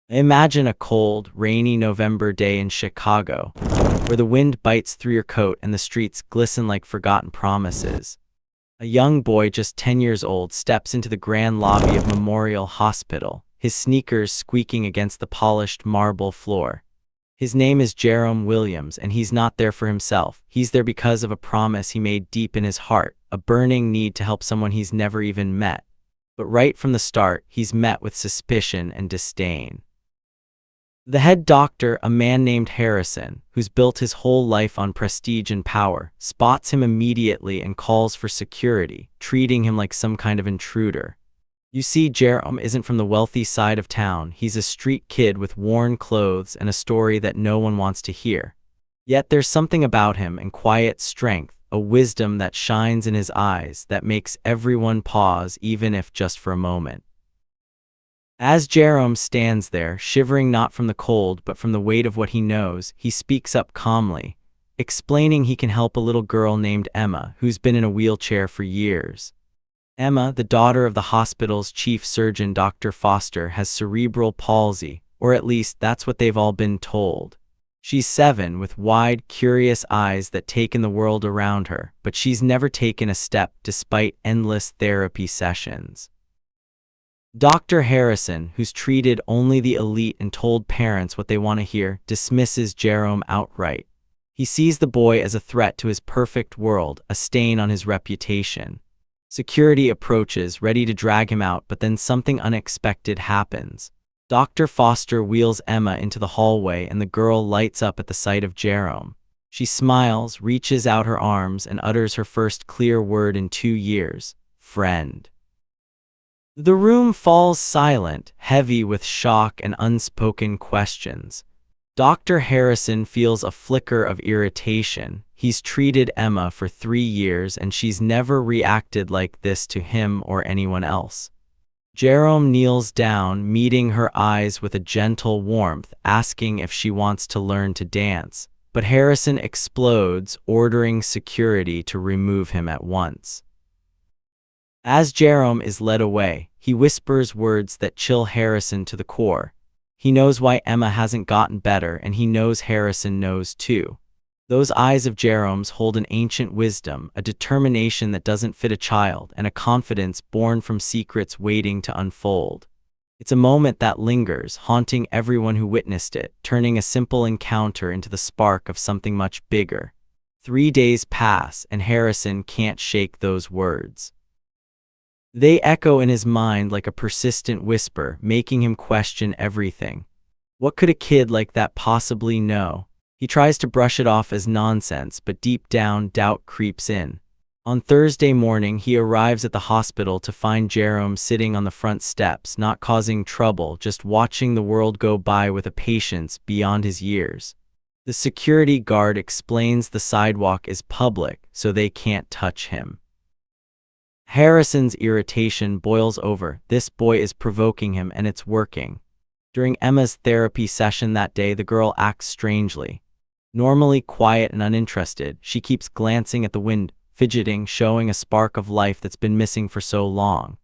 Imagine a cold, rainy November day in Chicago, where the wind bites through your coat and the streets glisten like forgotten promises. A young boy just 10 years old steps into the grand lobby of Memorial Hospital, his sneakers squeaking against the polished marble floor. His name is Jerome Williams, and he's not there for himself. He's there because of a promise he made deep in his heart, a burning need to help someone he's never even met. But right from the start, he's met with suspicion and disdain. The head doctor, a man named Harrison, who's built his whole life on prestige and power, spots him immediately and calls for security, treating him like some kind of intruder. You see, Jerome isn't from the wealthy side of town. He's a street kid with worn clothes and a story that no one wants to hear. Yet there's something about him and quiet strength, a wisdom that shines in his eyes that makes everyone pause, even if just for a moment. As Jerome stands there, shivering not from the cold but from the weight of what he knows, he speaks up calmly, explaining he can help a little girl named Emma, who's been in a wheelchair for years. Emma, the daughter of the hospital's chief surgeon Dr. Foster, has cerebral palsy, or at least that's what they've all been told. She's 7, with wide, curious eyes that take in the world around her, but she's never taken a step despite endless therapy sessions. Dr. Harrison, who's treated only the elite and told parents what they want to hear, dismisses Jerome outright. He sees the boy as a threat to his perfect world, a stain on his reputation. Security approaches, ready to drag him out, but then something unexpected happens. Dr. Foster wheels Emma into the hallway, and the girl lights up at the sight of Jerome. She smiles, reaches out her arms, and utters her first clear word in 2 years, "Friend." The room falls silent, heavy with shock and unspoken questions. Dr. Harrison feels a flicker of irritation. He's treated Emma for 3 years and she's never reacted like this to him or anyone else. Jerome kneels down, meeting her eyes with a gentle warmth, asking if she wants to learn to dance. But Harrison explodes, ordering security to remove him at once. As Jerome is led away, he whispers words that chill Harrison to the core. He knows why Emma hasn't gotten better, and he knows Harrison knows too. Those eyes of Jerome's hold an ancient wisdom, a determination that doesn't fit a child, and a confidence born from secrets waiting to unfold. It's a moment that lingers, haunting everyone who witnessed it, turning a simple encounter into the spark of something much bigger. 3 days pass, and Harrison can't shake those words. They echo in his mind like a persistent whisper, making him question everything. What could a kid like that possibly know? He tries to brush it off as nonsense, but deep down, doubt creeps in. On Thursday morning, he arrives at the hospital to find Jerome sitting on the front steps, not causing trouble, just watching the world go by with a patience beyond his years. The security guard explains the sidewalk is public, so they can't touch him. Harrison's irritation boils over. This boy is provoking him, and it's working. During Emma's therapy session that day, the girl acts strangely. Normally quiet and uninterested, she keeps glancing at the wind, fidgeting, showing a spark of life that's been missing for so long.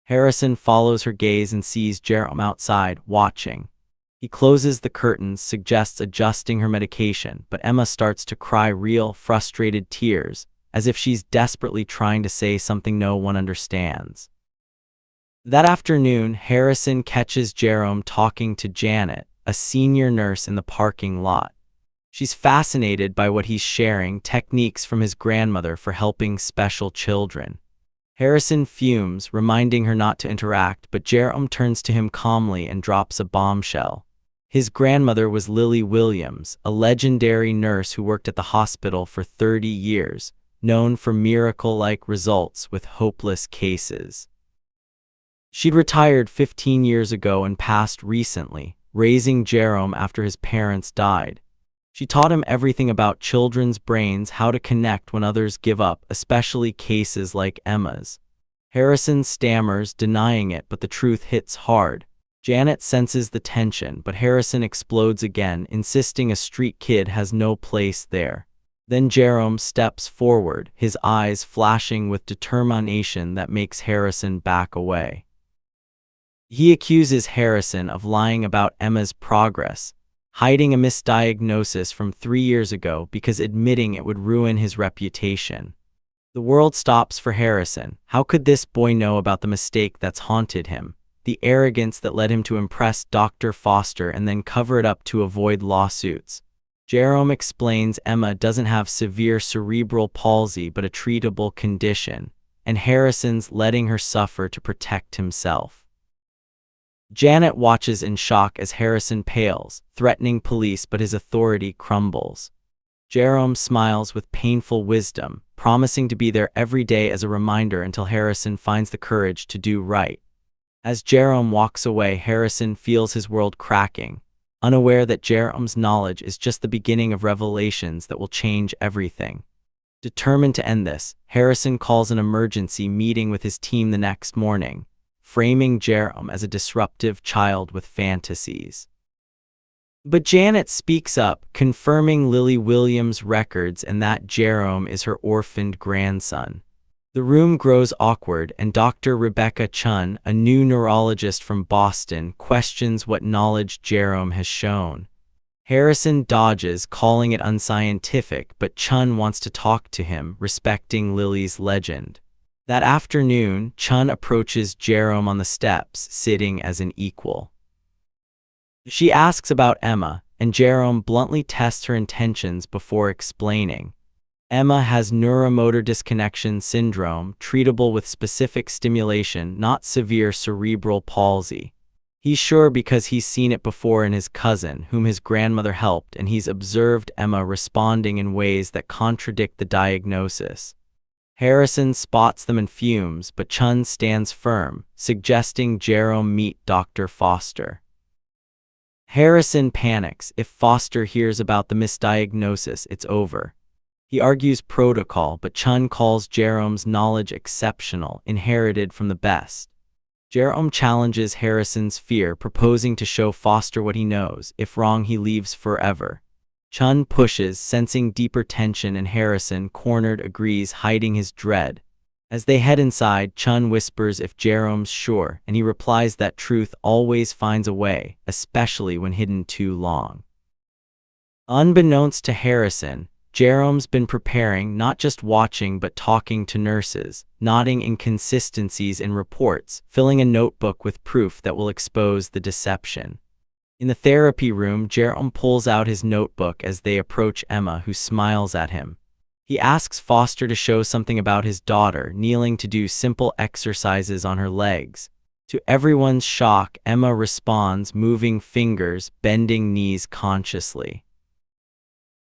Harrison follows her gaze and sees Jerome outside, watching. He closes the curtains, suggests adjusting her medication, but Emma starts to cry real, frustrated tears, as if she's desperately trying to say something no one understands. That afternoon, Harrison catches Jerome talking to Janet, a senior nurse in the parking lot. She's fascinated by what he's sharing, techniques from his grandmother for helping special children. Harrison fumes, reminding her not to interact, but Jerome turns to him calmly and drops a bombshell. His grandmother was Lily Williams, a legendary nurse who worked at the hospital for 30 years. Known for miracle-like results with hopeless cases. She'd retired 15 years ago and passed recently, raising Jerome after his parents died. She taught him everything about children's brains, how to connect when others give up, especially cases like Emma's. Harrison stammers, denying it, but the truth hits hard. Janet senses the tension, but Harrison explodes again, insisting a street kid has no place there. Then Jerome steps forward, his eyes flashing with determination that makes Harrison back away. He accuses Harrison of lying about Emma's progress, hiding a misdiagnosis from 3 years ago because admitting it would ruin his reputation. The world stops for Harrison. How could this boy know about the mistake that's haunted him? The arrogance that led him to impress Dr. Foster and then cover it up to avoid lawsuits. Jerome explains Emma doesn't have severe cerebral palsy but a treatable condition, and Harrison's letting her suffer to protect himself. Janet watches in shock as Harrison pales, threatening police, but his authority crumbles. Jerome smiles with painful wisdom, promising to be there every day as a reminder until Harrison finds the courage to do right. As Jerome walks away, Harrison feels his world cracking, unaware that Jerome's knowledge is just the beginning of revelations that will change everything. Determined to end this, Harrison calls an emergency meeting with his team the next morning, framing Jerome as a disruptive child with fantasies. But Janet speaks up, confirming Lily Williams' records and that Jerome is her orphaned grandson. The room grows awkward, and Dr. Rebecca Chun, a new neurologist from Boston, questions what knowledge Jerome has shown. Harrison dodges, calling it unscientific, but Chun wants to talk to him, respecting Lily's legend. That afternoon, Chun approaches Jerome on the steps, sitting as an equal. She asks about Emma, and Jerome bluntly tests her intentions before explaining. Emma has neuromotor disconnection syndrome, treatable with specific stimulation, not severe cerebral palsy. He's sure because he's seen it before in his cousin, whom his grandmother helped, and he's observed Emma responding in ways that contradict the diagnosis. Harrison spots them and fumes, but Chun stands firm, suggesting Jerome meet Dr. Foster. Harrison panics. If Foster hears about the misdiagnosis, it's over. He argues protocol, but Chun calls Jerome's knowledge exceptional, inherited from the best. Jerome challenges Harrison's fear, proposing to show Foster what he knows. If wrong, he leaves forever. Chun pushes, sensing deeper tension, and Harrison, cornered, agrees, hiding his dread. As they head inside, Chun whispers if Jerome's sure, and he replies that truth always finds a way, especially when hidden too long. Unbeknownst to Harrison, Jerome's been preparing, not just watching but talking to nurses, noting inconsistencies in reports, filling a notebook with proof that will expose the deception. In the therapy room, Jerome pulls out his notebook as they approach Emma, who smiles at him. He asks Foster to show something about his daughter, kneeling to do simple exercises on her legs. To everyone's shock, Emma responds, moving fingers, bending knees consciously.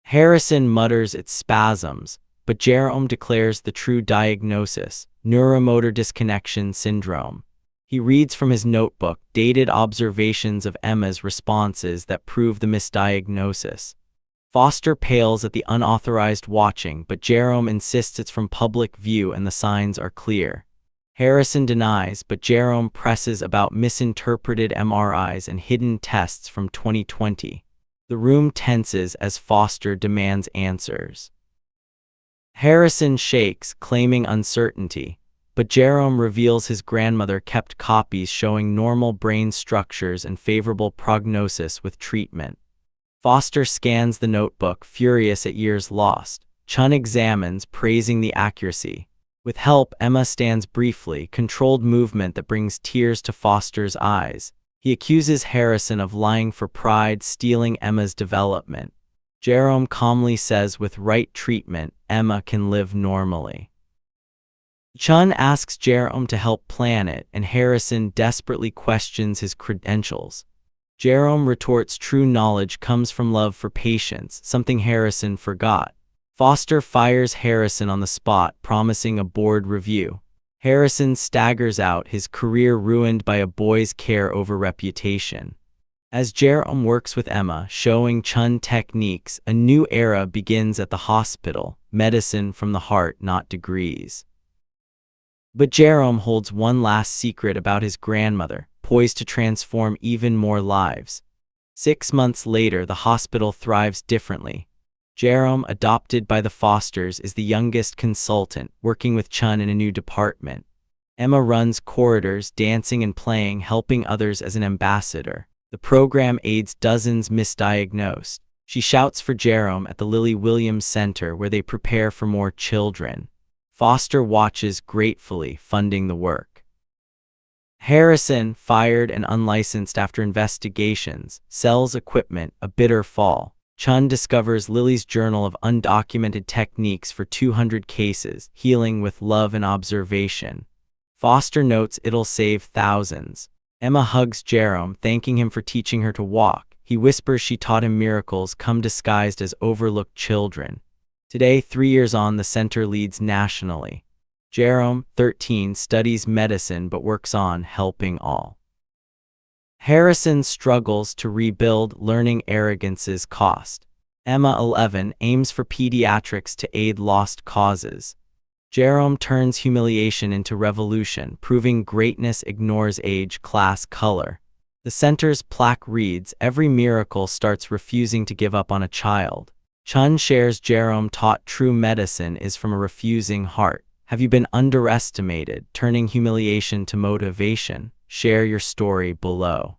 Harrison mutters it's spasms, but Jerome declares the true diagnosis: neuromotor disconnection syndrome. He reads from his notebook, dated observations of Emma's responses that prove the misdiagnosis. Foster pales at the unauthorized watching, but Jerome insists it's from public view and the signs are clear. Harrison denies, but Jerome presses about misinterpreted MRIs and hidden tests from 2020. The room tenses as Foster demands answers. Harrison shakes, claiming uncertainty, but Jerome reveals his grandmother kept copies showing normal brain structures and favorable prognosis with treatment. Foster scans the notebook, furious at years lost. Chun examines, praising the accuracy. With help, Emma stands briefly, controlled movement that brings tears to Foster's eyes. He accuses Harrison of lying for pride, stealing Emma's development. Jerome calmly says with right treatment, Emma can live normally. Chun asks Jerome to help plan it, and Harrison desperately questions his credentials. Jerome retorts true knowledge comes from love for patients, something Harrison forgot. Foster fires Harrison on the spot, promising a board review. Harrison staggers out, his career ruined by a boy's care over reputation. As Jerome works with Emma, showing Chun techniques, a new era begins at the hospital, medicine from the heart, not degrees. But Jerome holds one last secret about his grandmother, poised to transform even more lives. 6 months later, the hospital thrives differently. Jerome, adopted by the Fosters, is the youngest consultant, working with Chun in a new department. Emma runs corridors, dancing and playing, helping others as an ambassador. The program aids dozens misdiagnosed. She shouts for Jerome at the Lily Williams Center, where they prepare for more children. Foster watches gratefully, funding the work. Harrison, fired and unlicensed after investigations, sells equipment, a bitter fall. Chun discovers Lily's journal of undocumented techniques for 200 cases, healing with love and observation. Foster notes it'll save thousands. Emma hugs Jerome, thanking him for teaching her to walk. He whispers she taught him miracles come disguised as overlooked children. Today, 3 years on, the center leads nationally. Jerome, 13, studies medicine but works on helping all. Harrison struggles to rebuild, learning arrogance's cost. Emma, 11, aims for pediatrics to aid lost causes. Jerome turns humiliation into revolution, proving greatness ignores age, class, color. The center's plaque reads, "Every miracle starts refusing to give up on a child." Chun shares Jerome taught true medicine is from a refusing heart. Have you been underestimated, turning humiliation to motivation? Share your story below.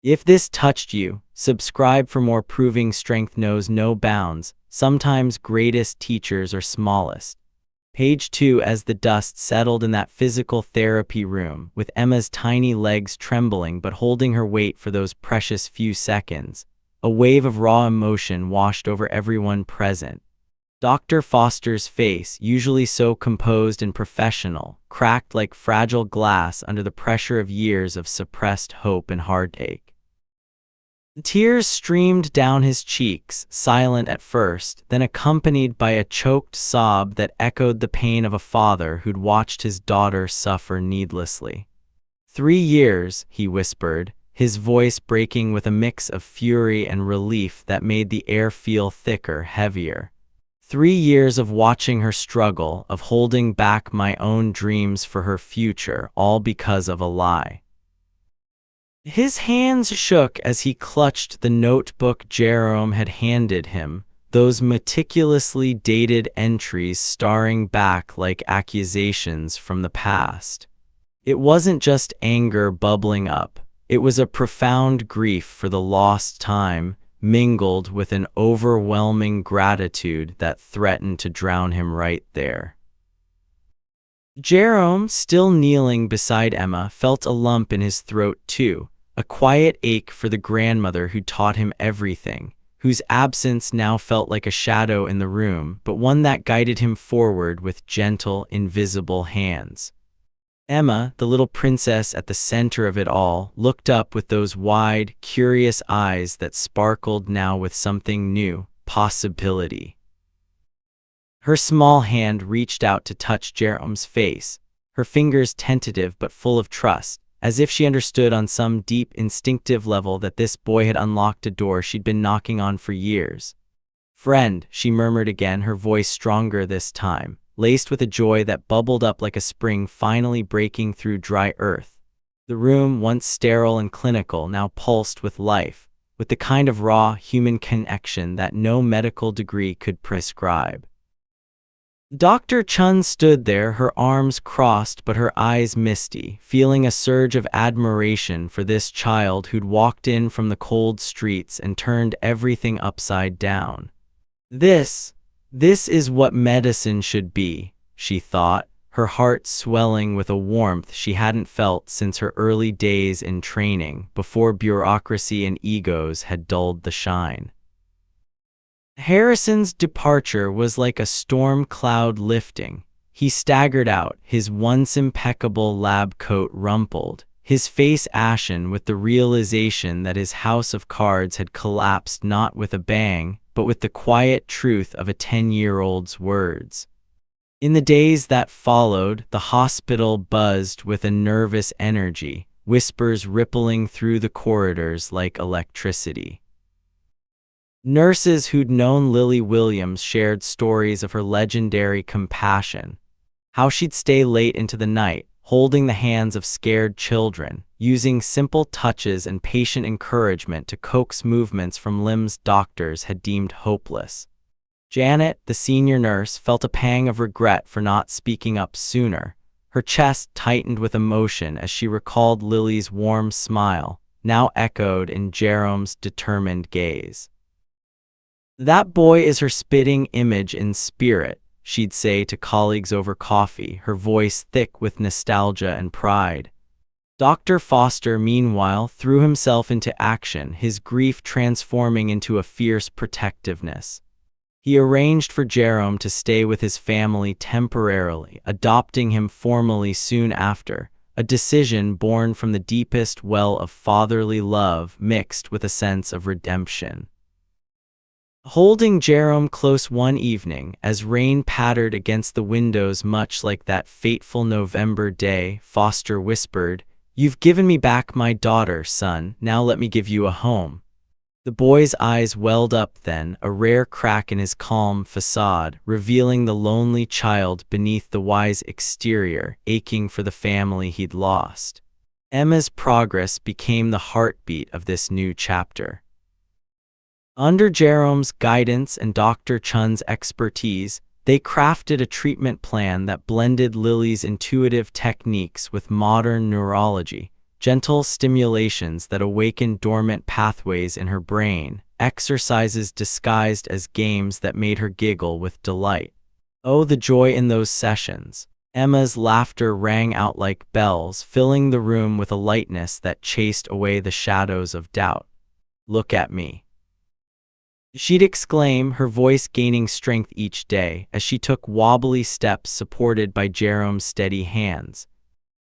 If this touched you, subscribe for more, proving strength knows no bounds. Sometimes greatest teachers are smallest. Page 2. As the dust settled in that physical therapy room, with Emma's tiny legs trembling but holding her weight for those precious few seconds, a wave of raw emotion washed over everyone present. Dr. Foster's face, usually so composed and professional, cracked like fragile glass under the pressure of years of suppressed hope and heartache. The tears streamed down his cheeks, silent at first, then accompanied by a choked sob that echoed the pain of a father who'd watched his daughter suffer needlessly. 3 years, he whispered, his voice breaking with a mix of fury and relief that made the air feel thicker, heavier. 3 years of watching her struggle, of holding back my own dreams for her future, all because of a lie. His hands shook as he clutched the notebook Jerome had handed him, those meticulously dated entries staring back like accusations from the past. It wasn't just anger bubbling up, it was a profound grief for the lost time, mingled with an overwhelming gratitude that threatened to drown him right there. Jerome, still kneeling beside Emma, felt a lump in his throat too, a quiet ache for the grandmother who taught him everything, whose absence now felt like a shadow in the room, but one that guided him forward with gentle, invisible hands. Emma, the little princess at the center of it all, looked up with those wide, curious eyes that sparkled now with something new, possibility. Her small hand reached out to touch Jerome's face, her fingers tentative but full of trust, as if she understood on some deep, instinctive level that this boy had unlocked a door she'd been knocking on for years. "Friend," she murmured again, her voice stronger this time, laced with a joy that bubbled up like a spring finally breaking through dry earth. The room, once sterile and clinical, now pulsed with life, with the kind of raw, human connection that no medical degree could prescribe. Dr. Chun stood there, her arms crossed but her eyes misty, feeling a surge of admiration for this child who'd walked in from the cold streets and turned everything upside down. This is what medicine should be, she thought, her heart swelling with a warmth she hadn't felt since her early days in training, before bureaucracy and egos had dulled the shine. Harrison's departure was like a storm cloud lifting. He staggered out, his once impeccable lab coat rumpled, his face ashen with the realization that his house of cards had collapsed not with a bang, but with the quiet truth of a 10-year-old's words. In the days that followed, the hospital buzzed with a nervous energy, whispers rippling through the corridors like electricity. Nurses who'd known Lily Williams shared stories of her legendary compassion, how she'd stay late into the night, holding the hands of scared children, using simple touches and patient encouragement to coax movements from limbs doctors had deemed hopeless. Janet, the senior nurse, felt a pang of regret for not speaking up sooner, Her chest tightened with emotion as she recalled Lily's warm smile, now echoed in Jerome's determined gaze. "That boy is her spitting image in spirit," she'd say to colleagues over coffee, her voice thick with nostalgia and pride. Dr. Foster, meanwhile, threw himself into action, his grief transforming into a fierce protectiveness. He arranged for Jerome to stay with his family temporarily, adopting him formally soon after, a decision born from the deepest well of fatherly love mixed with a sense of redemption. Holding Jerome close one evening, as rain pattered against the windows much like that fateful November day, Foster whispered, "You've given me back my daughter, son, now let me give you a home." The boy's eyes welled up then, a rare crack in his calm facade, revealing the lonely child beneath the wise exterior, aching for the family he'd lost. Emma's progress became the heartbeat of this new chapter. Under Jerome's guidance and Dr. Chun's expertise, they crafted a treatment plan that blended Lily's intuitive techniques with modern neurology, gentle stimulations that awakened dormant pathways in her brain, exercises disguised as games that made her giggle with delight. Oh, the joy in those sessions! Emma's laughter rang out like bells, filling the room with a lightness that chased away the shadows of doubt. "Look at me," she'd exclaim, her voice gaining strength each day as she took wobbly steps supported by Jerome's steady hands.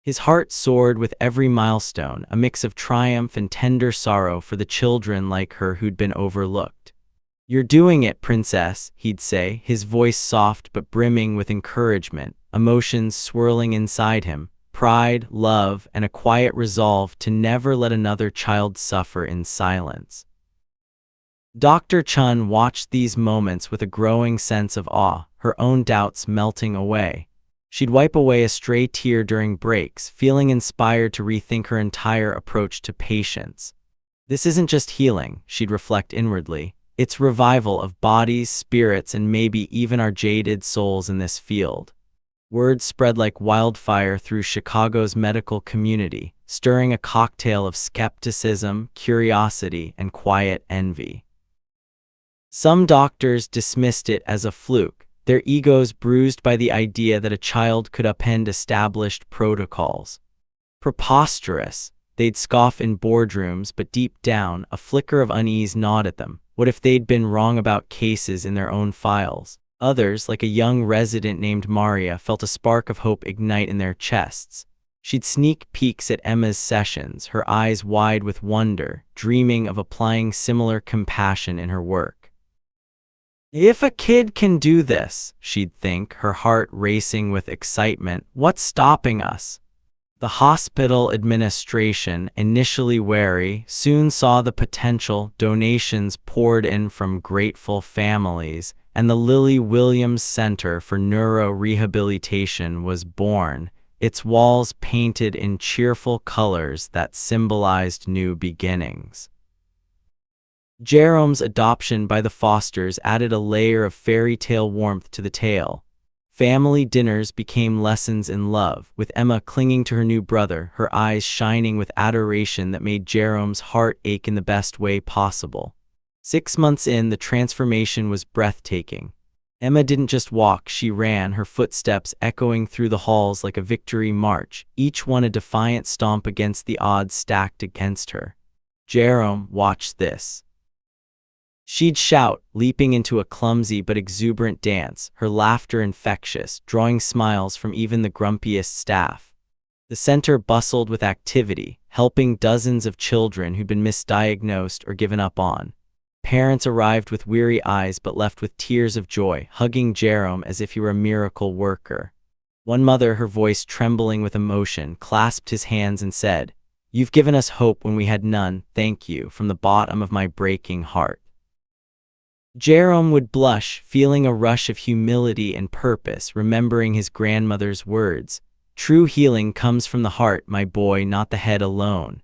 His heart soared with every milestone, a mix of triumph and tender sorrow for the children like her who'd been overlooked. "You're doing it, princess," he'd say, his voice soft but brimming with encouragement, emotions swirling inside him, pride, love, and a quiet resolve to never let another child suffer in silence. Dr. Chun watched these moments with a growing sense of awe, her own doubts melting away. She'd wipe away a stray tear during breaks, feeling inspired to rethink her entire approach to patients. This isn't just healing, she'd reflect inwardly. It's revival of bodies, spirits, and maybe even our jaded souls in this field. Word spread like wildfire through Chicago's medical community, stirring a cocktail of skepticism, curiosity, and quiet envy. Some doctors dismissed it as a fluke, their egos bruised by the idea that a child could upend established protocols. Preposterous, they'd scoff in boardrooms, but deep down, a flicker of unease gnawed at them. What if they'd been wrong about cases in their own files? Others, like a young resident named Maria, felt a spark of hope ignite in their chests. She'd sneak peeks at Emma's sessions, her eyes wide with wonder, dreaming of applying similar compassion in her work. "If a kid can do this," she'd think, her heart racing with excitement, "what's stopping us?" The hospital administration, initially wary, soon saw the potential. Donations poured in from grateful families, and the Lily Williams Center for Neurorehabilitation was born, its walls painted in cheerful colors that symbolized new beginnings. Jerome's adoption by the Fosters added a layer of fairy tale warmth to the tale. Family dinners became lessons in love, with Emma clinging to her new brother, her eyes shining with adoration that made Jerome's heart ache in the best way possible. 6 months in, the transformation was breathtaking. Emma didn't just walk, she ran, her footsteps echoing through the halls like a victory march, each one a defiant stomp against the odds stacked against her. "Jerome, watch this." She'd shout, leaping into a clumsy but exuberant dance, her laughter infectious, drawing smiles from even the grumpiest staff. The center bustled with activity, helping dozens of children who'd been misdiagnosed or given up on. Parents arrived with weary eyes but left with tears of joy, hugging Jerome as if he were a miracle worker. One mother, her voice trembling with emotion, clasped his hands and said, "You've given us hope when we had none, thank you, from the bottom of my breaking heart." Jerome would blush, feeling a rush of humility and purpose, remembering his grandmother's words, "True healing comes from the heart, my boy, not the head alone."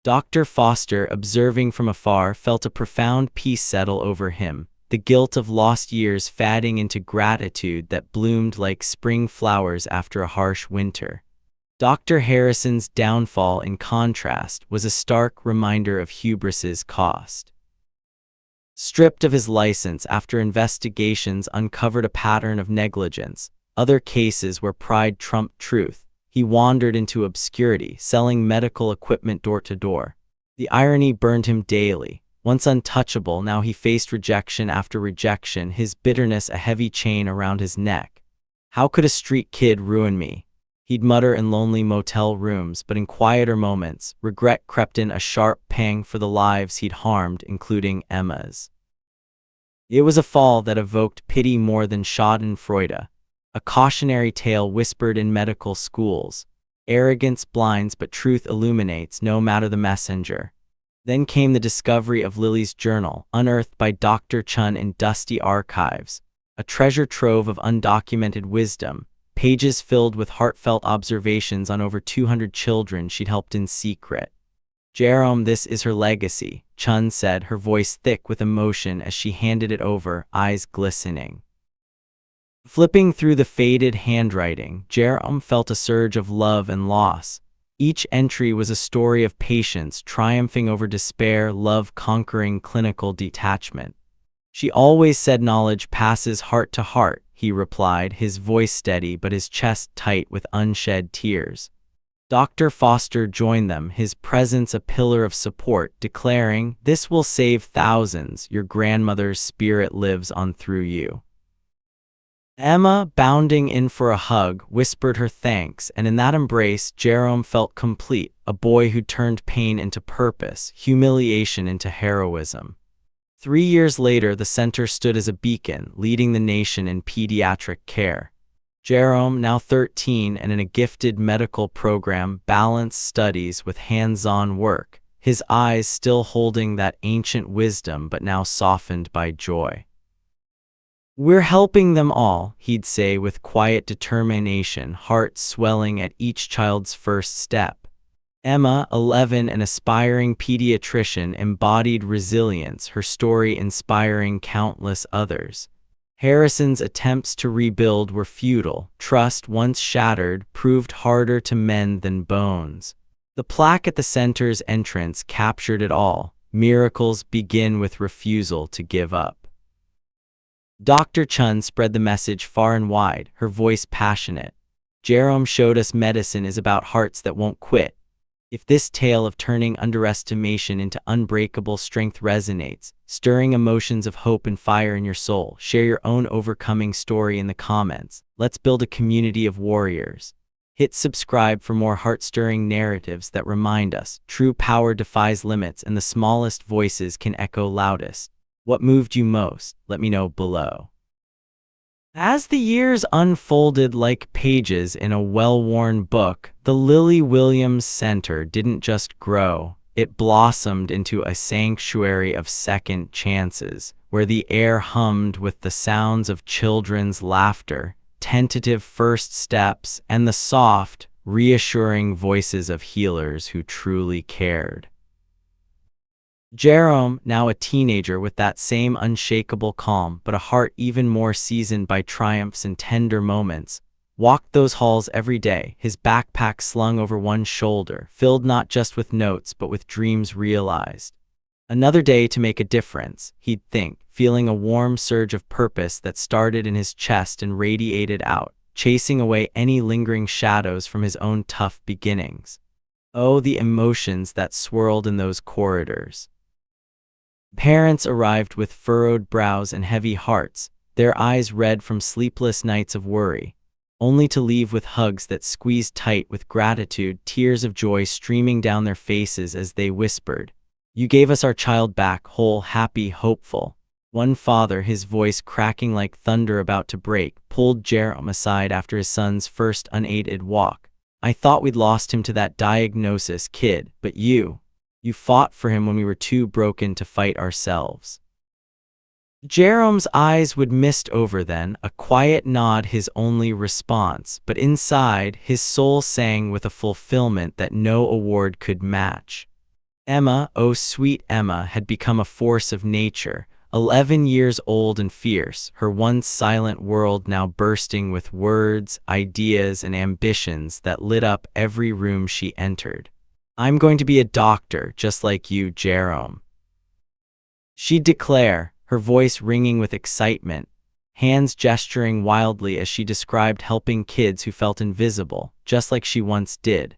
Dr. Foster, observing from afar, felt a profound peace settle over him, the guilt of lost years fading into gratitude that bloomed like spring flowers after a harsh winter. Dr. Harrison's downfall, in contrast, was a stark reminder of hubris's cost. Stripped of his license after investigations uncovered a pattern of negligence, other cases where pride trumped truth, he wandered into obscurity, selling medical equipment door to door. The irony burned him daily. Once untouchable, now he faced rejection after rejection, his bitterness a heavy chain around his neck. "How could a street kid ruin me?" he'd mutter in lonely motel rooms, but in quieter moments, regret crept in, a sharp pang for the lives he'd harmed, including Emma's. It was a fall that evoked pity more than schadenfreude, a cautionary tale whispered in medical schools. Arrogance blinds, but truth illuminates, no matter the messenger. Then came the discovery of Lily's journal, unearthed by Dr. Chun in dusty archives, a treasure trove of undocumented wisdom, pages filled with heartfelt observations on over 200 children she'd helped in secret. "Jerome, this is her legacy," Chun said, her voice thick with emotion as she handed it over, eyes glistening. Flipping through the faded handwriting, Jerome felt a surge of love and loss. Each entry was a story of patience triumphing over despair, love conquering clinical detachment. "She always said knowledge passes heart to heart," he replied, his voice steady but his chest tight with unshed tears. Dr. Foster joined them, his presence a pillar of support, declaring, "This will save thousands. Your grandmother's spirit lives on through you." Emma, bounding in for a hug, whispered her thanks, and in that embrace, Jerome felt complete, a boy who turned pain into purpose, humiliation into heroism. 3 years later, the center stood as a beacon, leading the nation in pediatric care. Jerome, now 13 and in a gifted medical program, balanced studies with hands-on work, his eyes still holding that ancient wisdom but now softened by joy. "We're helping them all," he'd say with quiet determination, heart swelling at each child's first step. Emma, 11, an aspiring pediatrician, embodied resilience, her story inspiring countless others. Harrison's attempts to rebuild were futile. Trust, once shattered, proved harder to mend than bones. The plaque at the center's entrance captured it all. "Miracles begin with refusal to give up." Dr. Chun spread the message far and wide, her voice passionate. "Jerome showed us medicine is about hearts that won't quit." If this tale of turning underestimation into unbreakable strength resonates, stirring emotions of hope and fire in your soul, share your own overcoming story in the comments. Let's build a community of warriors. Hit subscribe for more heart-stirring narratives that remind us true power defies limits and the smallest voices can echo loudest. What moved you most? Let me know below. As the years unfolded like pages in a well-worn book, the Lily Williams Center didn't just grow, it blossomed into a sanctuary of second chances, where the air hummed with the sounds of children's laughter, tentative first steps, and the soft, reassuring voices of healers who truly cared. Jerome, now a teenager with that same unshakable calm but a heart even more seasoned by triumphs and tender moments, walked those halls every day, his backpack slung over one shoulder, filled not just with notes but with dreams realized. Another day to make a difference, he'd think, feeling a warm surge of purpose that started in his chest and radiated out, chasing away any lingering shadows from his own tough beginnings. Oh, the emotions that swirled in those corridors. Parents arrived with furrowed brows and heavy hearts, their eyes red from sleepless nights of worry, only to leave with hugs that squeezed tight with gratitude, tears of joy streaming down their faces as they whispered, "You gave us our child back, whole, happy, hopeful." One father, his voice cracking like thunder about to break, pulled Jerome aside after his son's first unaided walk. "I thought we'd lost him to that diagnosis, kid, but you fought for him when we were too broken to fight ourselves." Jerome's eyes would mist over then, a quiet nod his only response, but inside, his soul sang with a fulfillment that no award could match. Emma, oh sweet Emma, had become a force of nature, 11 years old and fierce, her once silent world now bursting with words, ideas, and ambitions that lit up every room she entered. "I'm going to be a doctor, just like you, Jerome," she'd declare, her voice ringing with excitement, hands gesturing wildly as she described helping kids who felt invisible, just like she once did.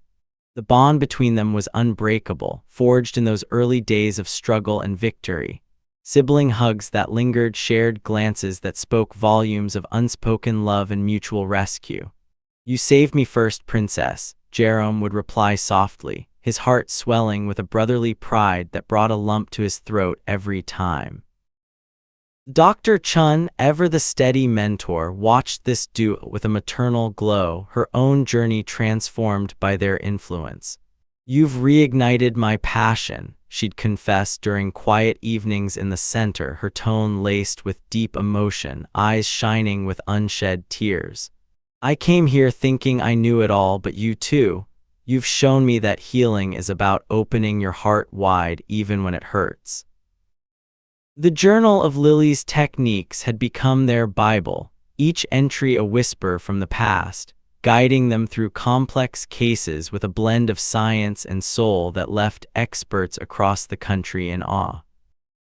The bond between them was unbreakable, forged in those early days of struggle and victory. Sibling hugs that lingered, shared glances that spoke volumes of unspoken love and mutual rescue. "You saved me first, princess," Jerome would reply softly, his heart swelling with a brotherly pride that brought a lump to his throat every time. Dr. Chun, ever the steady mentor, watched this duo with a maternal glow, her own journey transformed by their influence. "You've reignited my passion," she'd confess during quiet evenings in the center, her tone laced with deep emotion, eyes shining with unshed tears. "I came here thinking I knew it all, but you too. You've shown me that healing is about opening your heart wide even when it hurts." The Journal of Lily's techniques had become their Bible, each entry a whisper from the past, guiding them through complex cases with a blend of science and soul that left experts across the country in awe.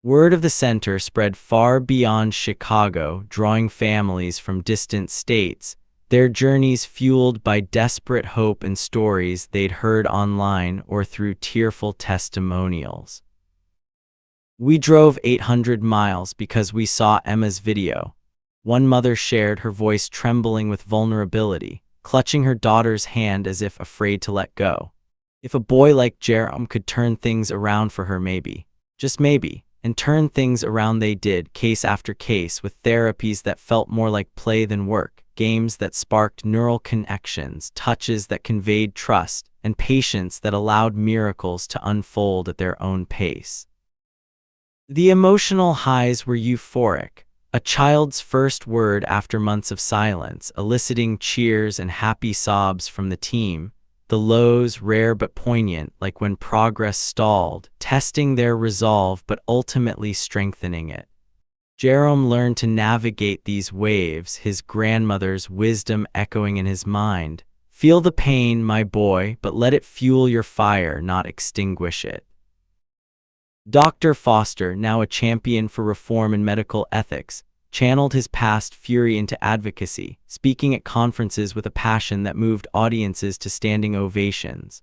Word of the center spread far beyond Chicago, drawing families from distant states, their journeys fueled by desperate hope and stories they'd heard online or through tearful testimonials. "We drove 800 miles because we saw Emma's video," one mother shared, her voice trembling with vulnerability, clutching her daughter's hand as if afraid to let go. "If a boy like Jerome could turn things around for her, maybe, just maybe," and turn things around they did, case after case, with therapies that felt more like play than work, games that sparked neural connections, touches that conveyed trust, and patience that allowed miracles to unfold at their own pace. The emotional highs were euphoric. A child's first word after months of silence, eliciting cheers and happy sobs from the team. The lows, rare but poignant, like when progress stalled, testing their resolve but ultimately strengthening it. Jerome learned to navigate these waves, his grandmother's wisdom echoing in his mind. "Feel the pain, my boy, but let it fuel your fire, not extinguish it." Dr. Foster, now a champion for reform in medical ethics, channeled his past fury into advocacy, speaking at conferences with a passion that moved audiences to standing ovations.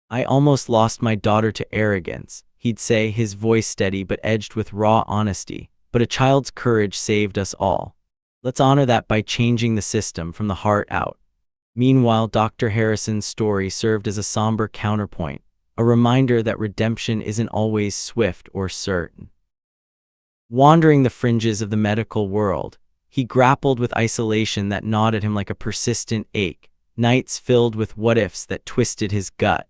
"I almost lost my daughter to arrogance," he'd say, his voice steady but edged with raw honesty, "but a child's courage saved us all. Let's honor that by changing the system from the heart out." Meanwhile, Dr. Harrison's story served as a somber counterpoint, a reminder that redemption isn't always swift or certain. Wandering the fringes of the medical world, he grappled with isolation that gnawed at him like a persistent ache, nights filled with what-ifs that twisted his gut.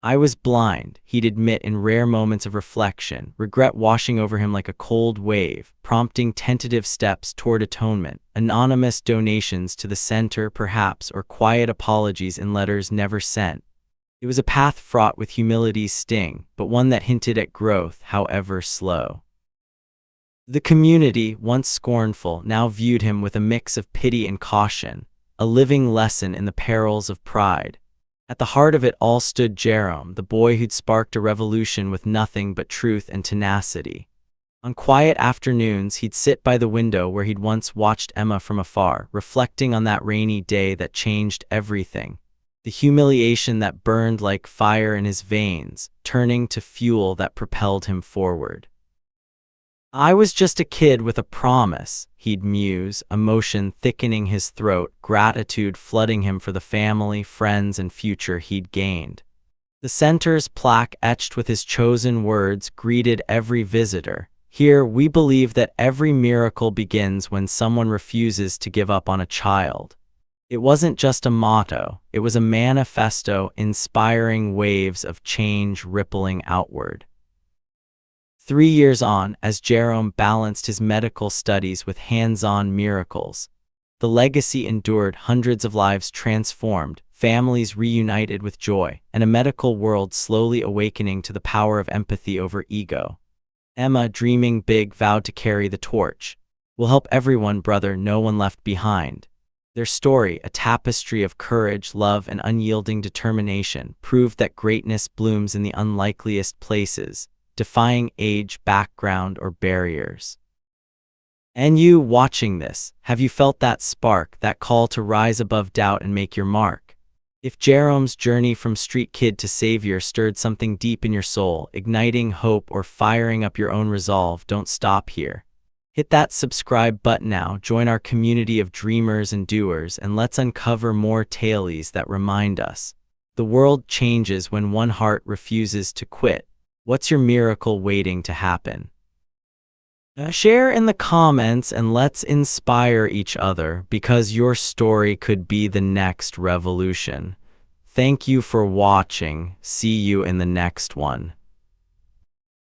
"I was blind," he'd admit in rare moments of reflection, regret washing over him like a cold wave, prompting tentative steps toward atonement, anonymous donations to the center perhaps, or quiet apologies in letters never sent. It was a path fraught with humility's sting, but one that hinted at growth, however slow. The community, once scornful, now viewed him with a mix of pity and caution, a living lesson in the perils of pride. At the heart of it all stood Jerome, the boy who'd sparked a revolution with nothing but truth and tenacity. On quiet afternoons, he'd sit by the window where he'd once watched Emma from afar, reflecting on that rainy day that changed everything. The humiliation that burned like fire in his veins, turning to fuel that propelled him forward. "I was just a kid with a promise," he'd muse, emotion thickening his throat, gratitude flooding him for the family, friends, and future he'd gained. The center's plaque, etched with his chosen words, greeted every visitor. "Here, we believe that every miracle begins when someone refuses to give up on a child." It wasn't just a motto, it was a manifesto, inspiring waves of change rippling outward. 3 years on, as Jerome balanced his medical studies with hands-on miracles, the legacy endured, hundreds of lives transformed, families reunited with joy, and a medical world slowly awakening to the power of empathy over ego. Emma, dreaming big, vowed to carry the torch. We'll help everyone, brother, no one left behind. Their story, a tapestry of courage, love, and unyielding determination, proved that greatness blooms in the unlikeliest places, defying age, background, or barriers. And you, watching this, have you felt that spark, that call to rise above doubt and make your mark? If Jerome's journey from street kid to savior stirred something deep in your soul, igniting hope or firing up your own resolve, don't stop here. Hit that subscribe button now, join our community of dreamers and doers, and let's uncover more tales that remind us. The world changes when one heart refuses to quit. What's your miracle waiting to happen? Share in the comments and let's inspire each other, because your story could be the next revolution. Thank you for watching. See you in the next one.